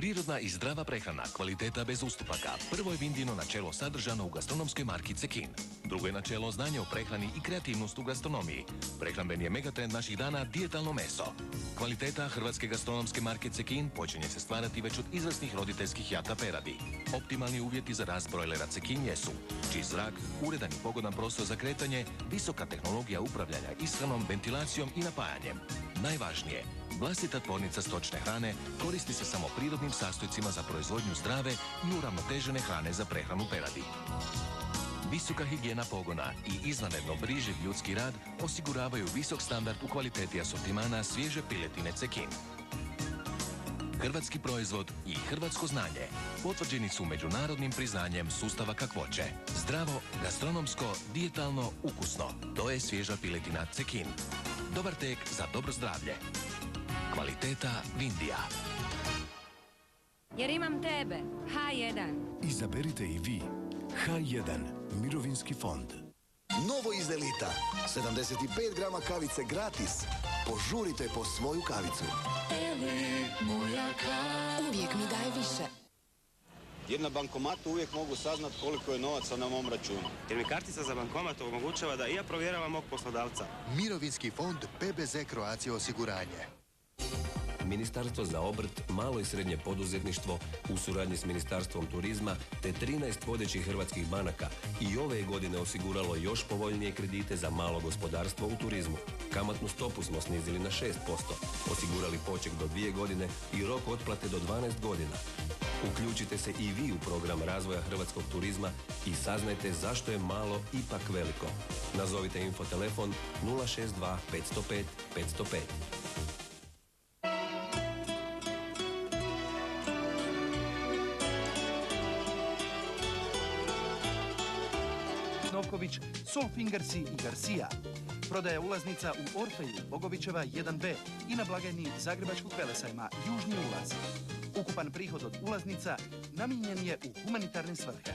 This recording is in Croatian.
Prirodna i zdrava prehrana, kvaliteta bez ustupaka. Prvo je Vindino načelo sadržano u gastronomskoj marki Cekin. Drugo je načelo znanje o prehrani i kreativnost u gastronomiji. Prehrambeni je megatrend naših dana dijetalno meso. Kvaliteta hrvatske gastronomske marke Cekin počinje se stvarati već od izvrsnih roditeljskih jata peradi. Optimalni uvjeti za rast brojlera Cekin jesu čist zrak, uredan i pogodan prostor za kretanje, visoka tehnologija upravljanja ishranom, ventilacijom i napajanjem. Najvažnije, vlastita tvornica stočne hrane koristi se samo prirodnim sastojcima za proizvodnju zdrave i uravnotežene hrane za prehranu peradi. Visoka higijena pogona i izvanredno brižljiv ljudski rad osiguravaju visok standard u kvaliteti asortimana svježe piletine Cekin. Hrvatski proizvod i hrvatsko znanje potvrđeni su međunarodnim priznanjem sustava kakvoće. Zdravo, gastronomsko, dijetalno, ukusno. To je svježa piletina Cekin. Dobar tek za dobro zdravlje. Kvaliteta Vindija. Jer imam tebe, H1. Izaberite i vi H1 Mirovinski fond. Novo iz Elita. 75 grama kavice gratis. Požurite po svoju kavicu. Uvijek mi daje više. Jer na bankomatu uvijek mogu saznat koliko je novaca na mom računu. Jer mi kartica za bankomat omogućava da i ja provjeravam mog poslodavca. Mirovinski fond PBZ Croatia osiguranje. Ministarstvo za obrt, malo i srednje poduzetništvo u suradnji s Ministarstvom turizma te 13 vodećih hrvatskih banaka i ove godine osiguralo još povoljnije kredite za malo gospodarstvo u turizmu. Kamatnu stopu smo snizili na 6%, osigurali poček do 2 godine i rok otplate do 12 godina. Uključite se i vi u program razvoja hrvatskog turizma i saznajte zašto je malo ipak veliko. Nazovite infotelefon 062 505 505. Novković, Solfingersi i Garcia. Prodaja ulaznica u Orfeju, Bogovićeva 1B i na blagajni Zagrebačkog velesajma Južni ulaz. Ukupan prihod od ulaznica namijenjen je u humanitarne svrhe.